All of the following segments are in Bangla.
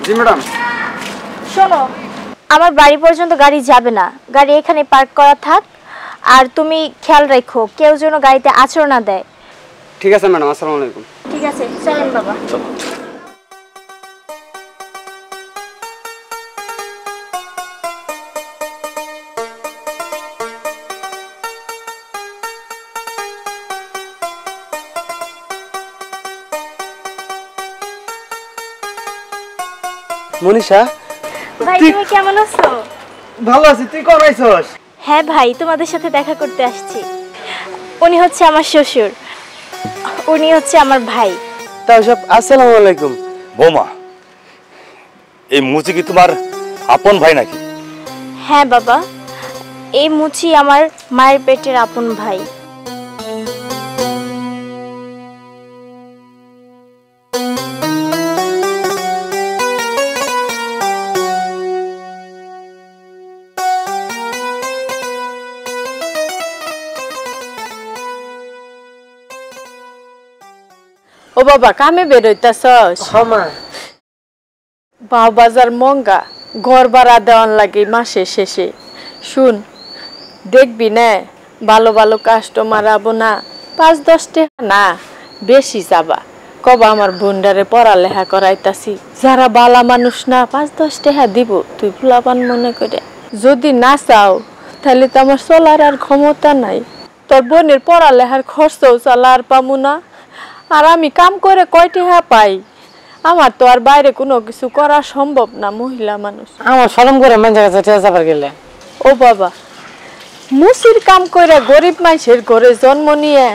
জি ম্যাডাম। শোনো, আমার বাড়ি পর্যন্ত গাড়ি যাবে না, গাড়ি এখানে পার্ক করা থাক। আর তুমি খেয়াল রাখো কেউ যেন গাড়িতে আঁচড় না দেয়। ঠিক আছে ম্যাডাম, আসসালামু আলাইকুম। ঠিক আছে, চলেন বাবা। মনীষা, ভাই তুমি কেমন আছো? ভালো আছি, তুই কখন আইছস? হ্যাঁ ভাই, তোমাদের সাথে দেখা করতে আসছি। উনি হচ্ছে আমার শ্বশুর, উনি হচ্ছে আমার ভাই। তাও সব আসসালামু আলাইকুম। বৌমা, এই মুচি কি তোমার আপন ভাই নাকি? হ্যাঁ বাবা, এই মুচি আমার মায়ের পেটের আপন ভাই। ও বাবা, কামে বেরোইতাছস? মা। বাও বাজার মঙ্গা, ঘর ভাড়া দেওয়ান লাগে মাসে শেষে। শুন, দেখবি না ভালো ভালো কাস্টমার আবো না, 5-10 টাকা না বেশি যাবা। কবা আমার বোনডারে পড়ালেখা করাইতাছি, যারা বালা মানুষ না 5-10 টাকা দিব, তুই ফুলাপান মনে করে। যদি না চাও তাহলে তো আমার চলার আর ক্ষমতা নাই। তোর বোনের পড়ালেখার খরচও চালা আর পামু না। আর আমি কাম করে কয় টাকা পাই? আমার তো আর বাইরে কোনো কিছু করা সম্ভব না, মহিলা মানুষ। আমার শরম করে মানুষের কাছে টেয়া চাপার গেলে। ও বাবা, মুসির কাম করে গরিব মানুষের ঘরে জন্ম নিয়ে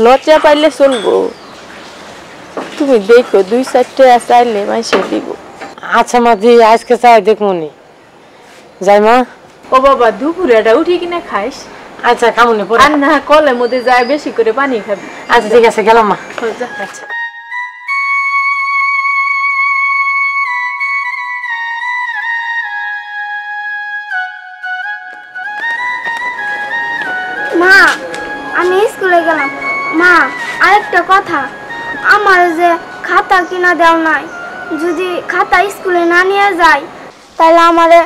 লজ্জা পাইলে চলবো? তুমি দেখো 2-4 টাকা চাইলে মাইসে দিব। আচ্ছা মা, দি আজকে চাই দেখমনি। যাই মা। ও বাবা, দুপুরে এটা উঠি কিনা খাইস? আচ্ছা খামুনি পরে। আর না কলের মধ্যে যায় বেশি করে পানি খাবি। আচ্ছা ঠিক আছে, গেলাম মা। আচ্ছা। মা, আমি স্কুলে গেলাম। মা, আরেকটা কথা, আমার যে খাতা কিনা দেও নাই, যদি খাতা স্কুলে না নিয়ে যাই তাহলে আমারে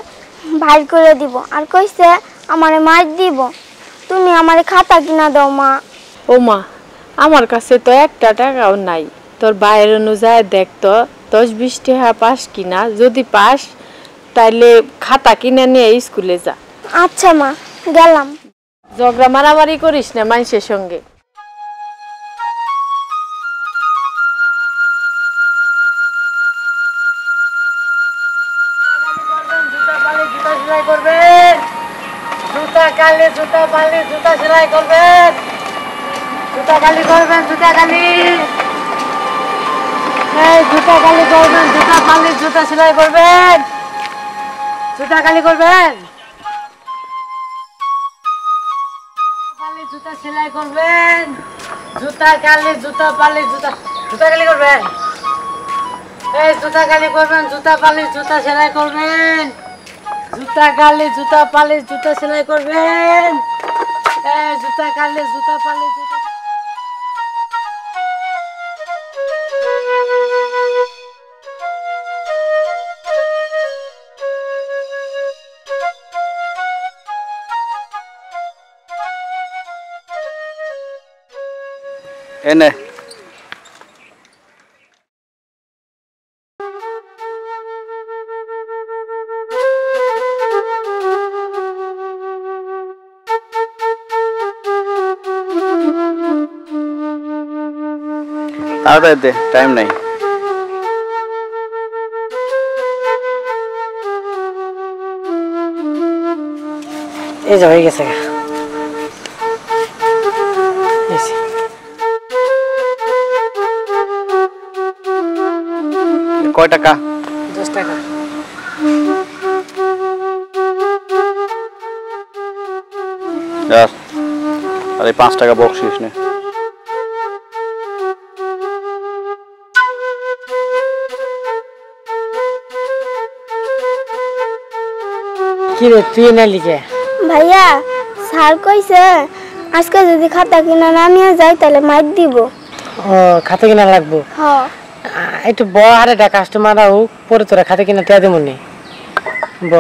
বাইর করে দিব, আর কইছে আমারে মার দিব। তুমি আমারে খাতা কিনা দাও মা। ও মা, আমার কাছে তো 1 টাকাও নাই। তোর বাইরে অনুযায়ী দেখতো 10-20 টাকা পাস কিনা, যদি পাস তাইলে খাতা কিনে নিয়ে স্কুলে যা। আচ্ছা মা, গেলাম। ঝগড়া মারামারি করিস না মানুষের সঙ্গে। জুতা কালি, জুতা পালি, জুতা সেলাই করবেন। জুতা কালি করবেন, জুতা কালি। এই জুতা কালি করবেন, জুতা পালি, জুতা সেলাই করবেন। জুতা কালি করবেন, জুতা সেলাই করবেন। জুতা কালি, জুতা পালি, জুতা কালি করবেন। এই জুতা কালি করবেন, জুতা পালি, জুতা সেলাই করবেন। জুতা কালি, জুতা পালি, জুতা সেলাই করবেন। এই জুতা কালি, জুতা পালি, জুতা। এনে তাড়াতাড়ি দে, টাইম নাই। এই যে হয়ে গেছে। কয় টাকা? 10 টাকা। আর এই 5 টাকা বকশিস নে। কি রে, তুই না লিখে? ভাইয়া, স্যার কইছে আজকে যদি খাতা কিনা না নিয়ে যাই তাহলে মার দিব। ও, খাতা কিনা লাগবো? হ্যাঁ। একটু ব আর একটা কাস্টমার হোক পরে তোরা খাতে কিনা টিয়া দেবো নি ব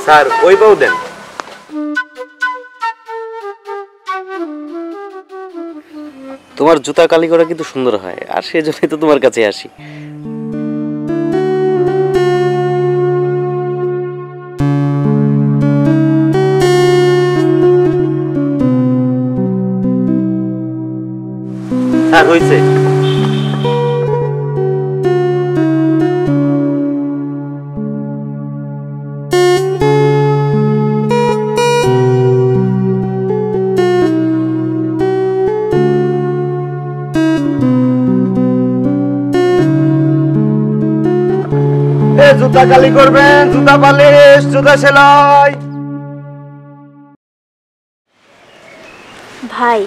স্যার ওই পাও দেন। তোমার জুতা কালি করা কিন্তু সুন্দর হয়, আর সেজন্যই তো তোমার কাছে আসি। স্যার হয়েছে। জুতা কালি করবেন, জুতা পালিশ, জুতা সেলাই। ভাই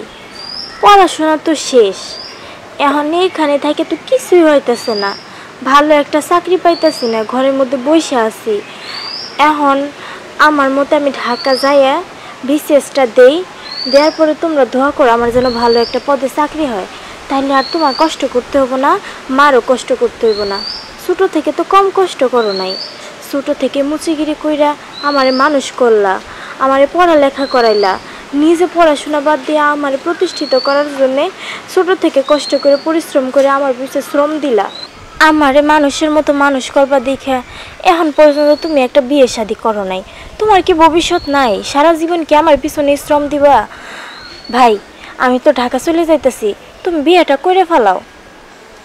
পড়াশোনা তো শেষ, এখন এইখানে থাকে তো কিছুই হইতেছে না, ভালো একটা চাকরি পাইতেছি না, ঘরের মধ্যে বসে আছি। এখন আমার মতে আমি ঢাকা যাইয়া বিসিএসটা দেই, দেওয়ার পরে তোমরা দোয়া করো আমার যেন ভালো একটা পদে চাকরি হয়, তাহলে আর তোমার কষ্ট করতে হবো না, মারও কষ্ট করতে হইব না। ছোটো থেকে তো কম কষ্ট করো নাই, ছোটো থেকে মুচিগিরি কইরা আমারে মানুষ করলা, আমারে পড়ালেখা করাইলা, নিজে পড়াশোনা বাদ দিয়ে আমারে প্রতিষ্ঠিত করার জন্যে ছোটো থেকে কষ্ট করে পরিশ্রম করে আমার পিছনে শ্রম দিলা, আমারে মানুষের মতো মানুষ করবা দেখে এখন পর্যন্ত তুমি একটা বিয়ে শাদী করো নাই। তোমার কি ভবিষ্যৎ নাই? সারা জীবন কি আমার পিছনে শ্রম দিবা? ভাই আমি তো ঢাকা চলে যাইতেছি, তুমি বিয়েটা করে ফেলাও,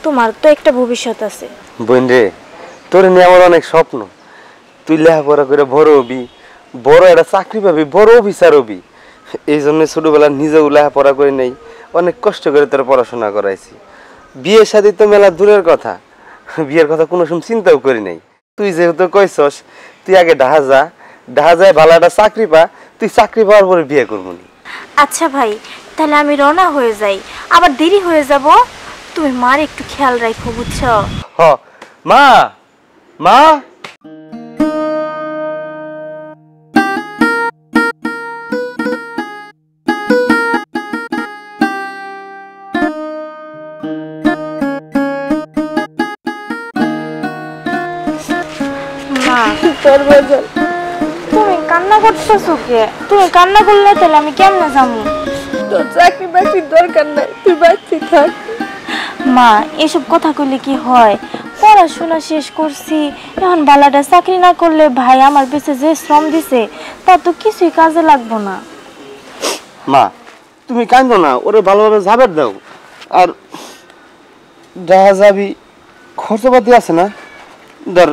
তোমার তো একটা ভবিষ্যৎ আছে। বোন রে, তোর নিয়ে আমার অনেক স্বপ্ন, তুই লেখাপড়া করে বড় হবি, বড় একটা চাকরি পাবি, বড় অফিসার হবি। এই জন্য ছোটবেলা নিজেও লেখাপড়া করে নেই, অনেক কষ্ট করে তোর পড়াশোনা করাইছি। বিয়ে শাদী তো মেলা দূরের কথা, বিয়ের কথা কোনো সময় চিন্তাও করি নাই। তুই যেহেতু কইছস তুই আগে ঢাকা যা, ঢাকা যায় ভালো একটা চাকরি পা, তুই চাকরি পাওয়ার পরে বিয়ে করবো নি। আচ্ছা ভাই, তাহলে আমি রওনা হয়ে যাই, আবার দেরি হয়ে যাব, তুমি মার একটু খেয়াল রাখো বুঝছো? হ মা, মা তুমি কান্না করতেছো কে? তুমি কান্না করলে তাহলে আমি কেমনে যাবো? তোর চাকরি বাকরির দরকার নাই, তুই বাচ্চি থাক। মা এসব কথা কইলে কি হয়? পড়াশোনা শেষ করছি, এখন বালাটা চাকরি না করলে ভাই আমার পিছে যে শ্রম দিছে তা তো কিছুই কাজে লাগবো না। মা তুমি কান্দো না, ওরে ভালোভাবে ঝাবের দাও। আর দেখা যাবি খরচপাতি আছে না, ধর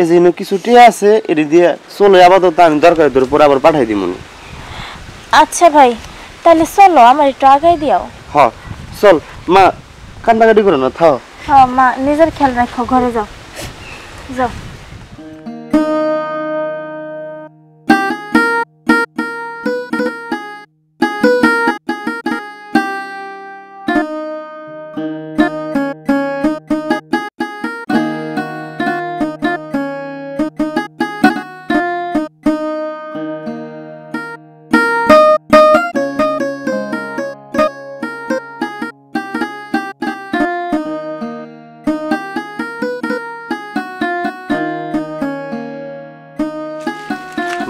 এই যে কিছু টিয়া আছে, এটি দিয়ে চলে আপাতত আমি দরকার তোর পরে আবার পাঠাই দিব। আচ্ছা ভাই তাহলে চলো, আমার একটু আগাই দিও। হ চল মা, কান্দাকাটি করো না, থাও। হ্যাঁ মা, নিজের খেয়াল রাখো, ঘরে যাও যাও।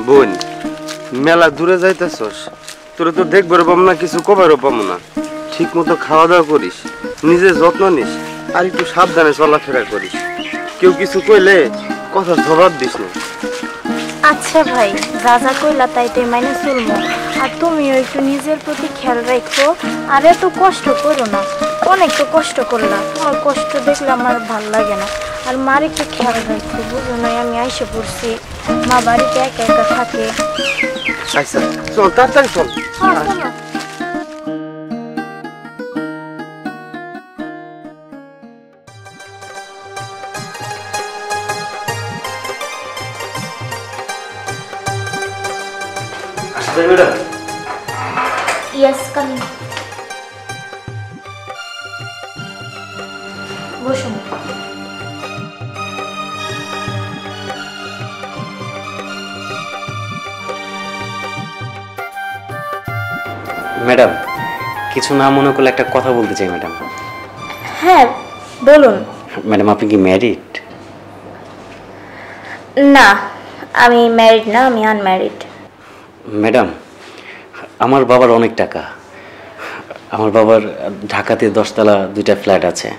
বোন মেলা দূরে যাইতেছস, তোরা তো দেখবার পাবো না, কিছু কবারও পাবো না। ঠিক মতো খাওয়া দাওয়া করিস, নিজের যত্ন নিস, আর একটু সাবধানে চলাফেরা করিস। কেউ কিছু কইলে কথা জবাব দিস না। আচ্ছা ভাই, যা যা কইলা তাইতে মানে চলবো। আর তুমিও একটু নিজের প্রতি খেয়াল রাখো, আর এত কষ্ট করো না। অনেক তো কষ্ট করলা, তোমার কষ্ট দেখলে আমার ভাল লাগে না। আর মার একটু খেয়াল রাখো, বুঝো না আমি আইসে পড়ছি, মা বাড়িতে একা একা থাকে। আচ্ছা চল, তাড়াতাড়ি চল। হ্যাঁ, চলো। Madam yes, coming. বসুন। ম্যাডাম, কিছু না মনে করলে একটা কথা বলতে চাই ম্যাডাম। হ্যাঁ বলুন। ম্যাডাম, আপনি কি ম্যারিড? না, আমি ম্যারিড না, আমি আনম্যারিড। ম্যাডাম, আমার বাবার অনেক টাকা। আমার বাবার ঢাকাতে 10তলা 2টা ফ্ল্যাট আছে।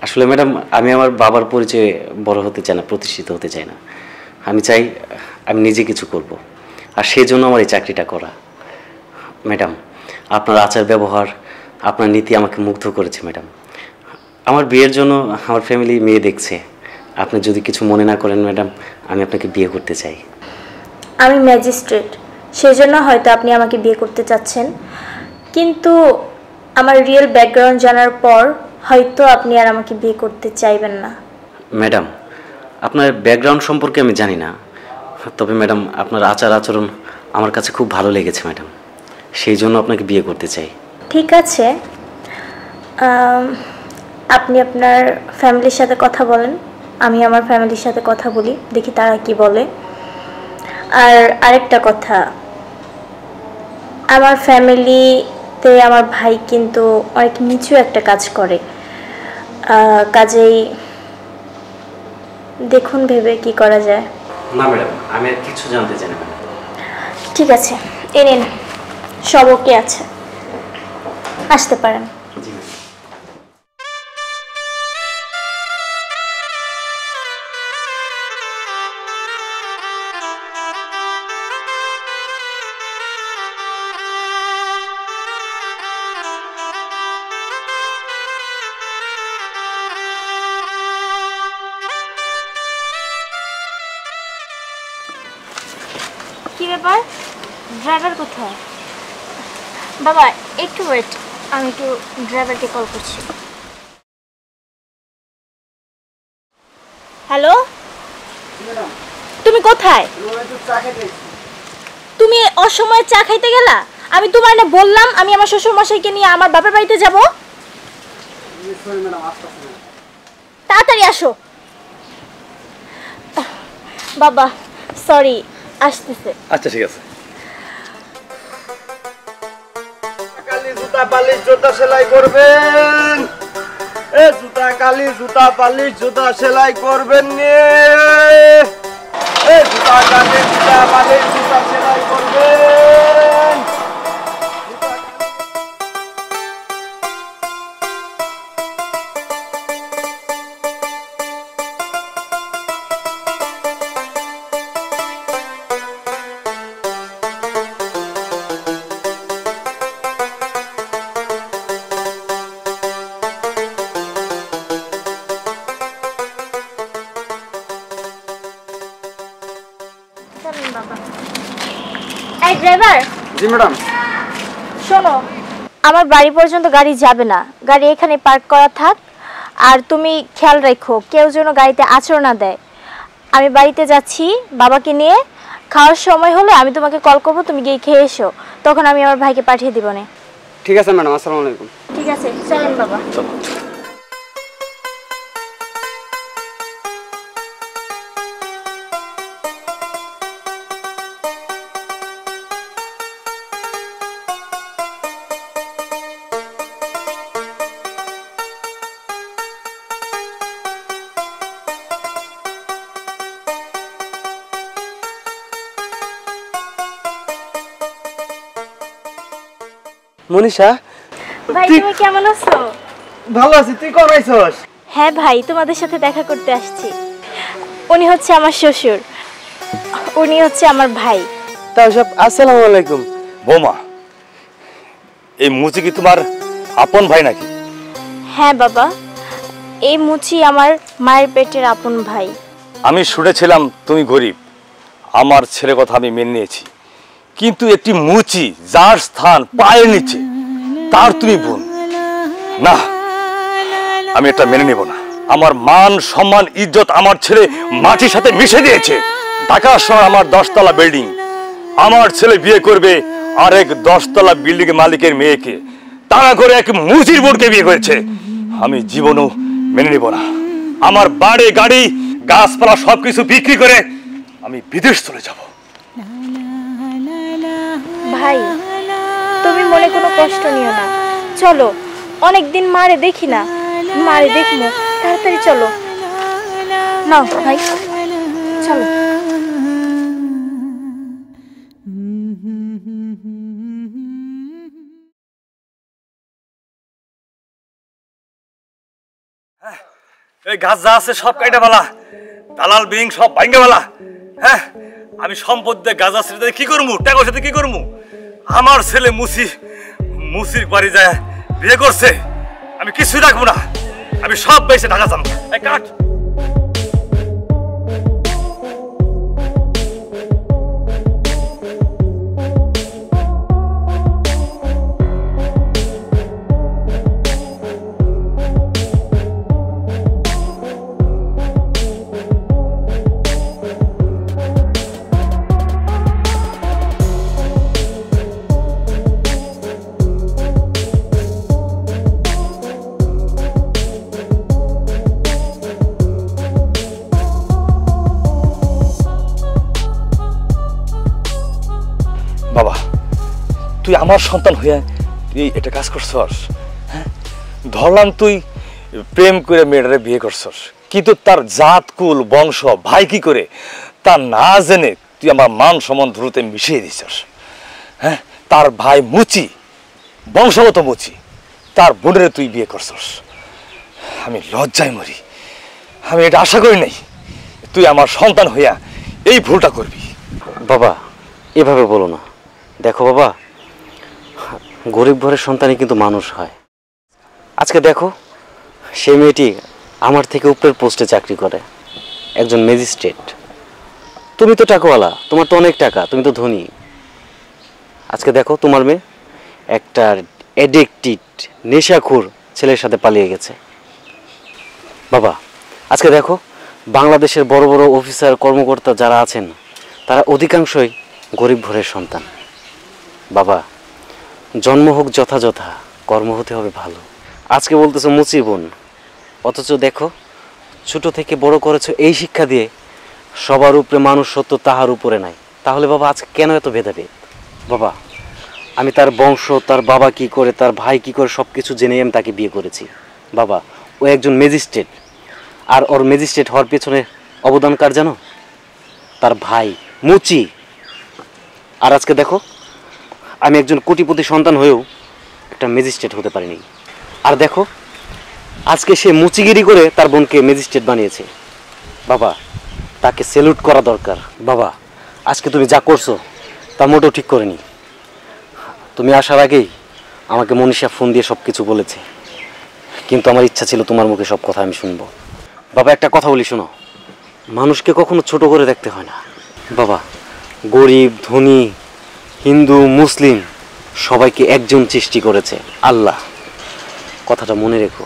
আসলে ম্যাডাম, আমি আমার বাবার পরিচয়ে বড় হতে চাই না, প্রতিষ্ঠিত হতে চাই না। আমি চাই আমি নিজে কিছু করব, আর সেই জন্য আমার এই চাকরিটা করা। ম্যাডাম, আপনার আচার ব্যবহার, আপনার নীতি আমাকে মুগ্ধ করেছে ম্যাডাম। আমার বিয়ের জন্য আমার ফ্যামিলি মেয়ে দেখছে। আপনি যদি কিছু মনে না করেন ম্যাডাম, আমি আপনাকে বিয়ে করতে চাই। আমি ম্যাজিস্ট্রেট, সেজন্য হয়তো আপনি আমাকে বিয়ে করতে চাচ্ছেন, কিন্তু আমার রিয়েল ব্যাকগ্রাউন্ড জানার পর হয়তো আপনি আর আমাকে বিয়ে করতে চাইবেন না। ম্যাডাম, আপনার ব্যাকগ্রাউন্ড সম্পর্কে আমি জানি না, তবে ম্যাডাম আপনার আচার আচরণ আমার কাছে খুব ভালো লেগেছে ম্যাডাম, সেই জন্য আপনাকে বিয়ে করতে চাই। ঠিক আছে, আপনি আপনার ফ্যামিলির সাথে কথা বলেন, আমি আমার ফ্যামিলির সাথে কথা বলি, দেখি তারা কি বলে। আর আরেকটা কথা, আমার ফ্যামিলিতে আমার ভাই কিন্তু অনেক নিচু একটা কাজ করে, কাজেই দেখুন ভেবে কি করা যায়। না ম্যাডাম, আমি আর কিছু জানতে চাই না ম্যাডাম। ঠিক আছে, এ নিন, সব ওকে আছে, আসতে পারেন। জি ম্যাডাম। কি ব্যাপার, ড্রাইভার কোথায়? বাবা একটু ওয়েট, আমি একটু ড্রাইভারকে কল করছি। হ্যালো, তুমি কোথায়? তুমি অসময়ে চা খাইতে গেলা? আমি তোমার না বললাম আমি আমার শ্বশুর মশাইকে নিয়ে আমার বাপের বাড়িতে যাব। তাড়াতাড়ি আসো। বাবা সরি, আসতেছে। আচ্ছা ঠিক আছে। কালি জুতা পালিশ জুতা সেলাই করবেন, এ জুতা কালি জুতা পালিশ জুতা সেলাই করবেন নে, এ জুতা কালি জুতা পালিশ জুতা সেলাই করবেন। এই ড্রাইভার। জি ম্যাডাম। শোনো, আমার বাড়ি পর্যন্ত গাড়ি যাবে না, গাড়ি এখানে পার্ক করা থাক। আর তুমি খেয়াল রাখো কেউ যেন গাড়িতে আঁচড় না দেয়। আমি বাড়িতে যাচ্ছি বাবাকে নিয়ে, খাওয়ার সময় হলে আমি তোমাকে কল করবো, তুমি গিয়ে খেয়ে এসো, তখন আমি আমার ভাইকে পাঠিয়ে দিব না। ঠিক আছে ম্যাডাম, আসসালামু আলাইকুম। ঠিক আছে, চলেন বাবা। মনীষা, ভাই তুমি কেমন আছো? ভালো আছি, তুই কোন আইছস? হ্যাঁ ভাই, তোমাদের সাথে দেখা করতে আসছি। উনি হচ্ছে আমার শ্বশুর, উনি হচ্ছে আমার ভাই। তাও সব আসসালামু আলাইকুম। বৌমা, এই মুচি কি তোমার আপন ভাই নাকি? হ্যাঁ বাবা, এই মুচি আমার মায়ের পেটের আপন ভাই। আমি শুনেছিলাম তুমি গরিব, আমার ছেলে কথা আমি মেনে নিয়েছি, কিন্তু একটি মুচি যার স্থান পায়ের নিচে, তার তুমি বোন না, আমি এটা মেনে নেব না। আমার মান সম্মান ইজ্জত আমার ছেলে মাটির সাথে মিশে দিয়েছে। ঢাকা শহর আমার 10 তলা বিল্ডিং, আমার ছেলে বিয়ে করবে আরেক 10 তলা বিল্ডিং মালিকের মেয়েকে, তারা করে এক মুচির বোনকে বিয়ে করেছে। আমি জীবনও মেনে নেব না। আমার বাড়ি গাড়ি গাছপালা সবকিছু বিক্রি করে আমি বিদেশ চলে যাব। ভাই তুমি মনে কোনো কষ্ট নিও না, চলো, অনেকদিন মারে দেখি না, মারে দেখবো, তাড়াতাড়ি চলো। নাও ভাই, চলো। এই গাছ যা আছে সব কাইটা বালা, দালাল বিং সব ভাঙ্গে বালা। হ্যাঁ, আমি সম্পদ দিয়ে গাছ আছে কি করবো, টাকার সাথে কি করবো? আমার ছেলে মুসির বাড়ি যায় বিয়ে করছে, আমি কিছু রাখবো না, আমি সব বেশি ঢাকা যাবো। এই কাঠ বাবা, তুই আমার সন্তান হইয়া তুই এটা কাজ করছস? হ্যাঁ, ধরলাম তুই প্রেম করে মেয়েটারে বিয়ে করছস, কিন্তু তার জাত কুল বংশ ভাই কি করে তা না জেনে তুই আমার মান সম্মান ধরতে মিশিয়ে দিছস। হ্যাঁ, তার ভাই মুচি, বংশগত মুচি, তার বোনের তুই বিয়ে করছস। আমি লজ্জায় মরি, আমি এটা আশা করি নাই তুই আমার সন্তান হইয়া এই ভুলটা করবি। বাবা এভাবে বলো না। দেখো বাবা, গরিব ঘরের সন্তানই কিন্তু মানুষ হয়। আজকে দেখো, সেই মেয়েটি আমার থেকে উপরের পোস্টে চাকরি করে, একজন ম্যাজিস্ট্রেট। তুমি তো টাকাওয়ালা, তোমার তো অনেক টাকা, তুমি তো ধনী। আজকে দেখো তোমার মেয়ে একটা অ্যাডিক্টেড নেশাখোর ছেলের সাথে পালিয়ে গেছে। বাবা আজকে দেখো, বাংলাদেশের বড় বড় অফিসার কর্মকর্তা যারা আছেন তারা অধিকাংশই গরিব ঘরের সন্তান। বাবা, জন্ম হোক যথাযথা, কর্ম হতে হবে ভালো। আজকে বলতেছো মুচি বোন, অথচ দেখো ছোট থেকে বড় করেছো এই শিক্ষা দিয়ে, সবার উপরে মানুষ সত্য তাহার উপরে নাই। তাহলে বাবা আজকে কেন এত ভেদাভেদ? বাবা আমি তার বংশ, তার বাবা কি করে, তার ভাই কি করে সব কিছু জেনে আমি তাকে বিয়ে করেছি। বাবা ও একজন ম্যাজিস্ট্রেট, আর ওর ম্যাজিস্ট্রেট হওয়ার পেছনে অবদান কার জানো? তার ভাই মুচি। আর আজকে দেখো, আমি একজন কোটিপতি সন্তান হয়েও একটা ম্যাজিস্ট্রেট হতে পারিনি। আর দেখো আজকে সে মুচিগিরি করে তার বোনকে ম্যাজিস্ট্রেট বানিয়েছে। বাবা তাকে স্যালুট করা দরকার। বাবা আজকে তুমি যা করছো তা মোটেও ঠিক করেনি। তুমি আসার আগেই আমাকে মনীষা ফোন দিয়ে সব কিছু বলেছে, কিন্তু আমার ইচ্ছা ছিল তোমার মুখে সব কথা আমি শুনবো। বাবা একটা কথা বলি শোনো, মানুষকে কখনো ছোট করে দেখতে হয় না। বাবা গরিব ধনী, হিন্দু মুসলিম সবাইকে একজন সৃষ্টি করেছে আল্লাহ, কথাটা মনে রেখো।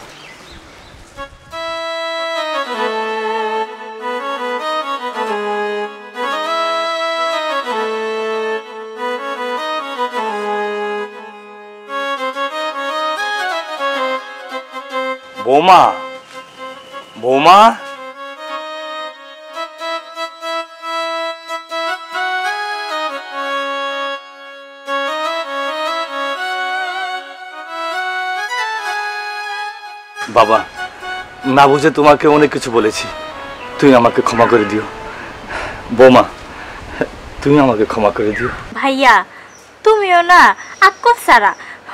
বৌমা, বৌমা, বাবা না বুঝে তোমাকে অনেক কিছু বলেছি, তুমি আমাকে ক্ষমা করে দিও। বৌমা তুমি আমাকে ক্ষমা করে দিও। ভাইয়া তুমিও না আক্কস সারা,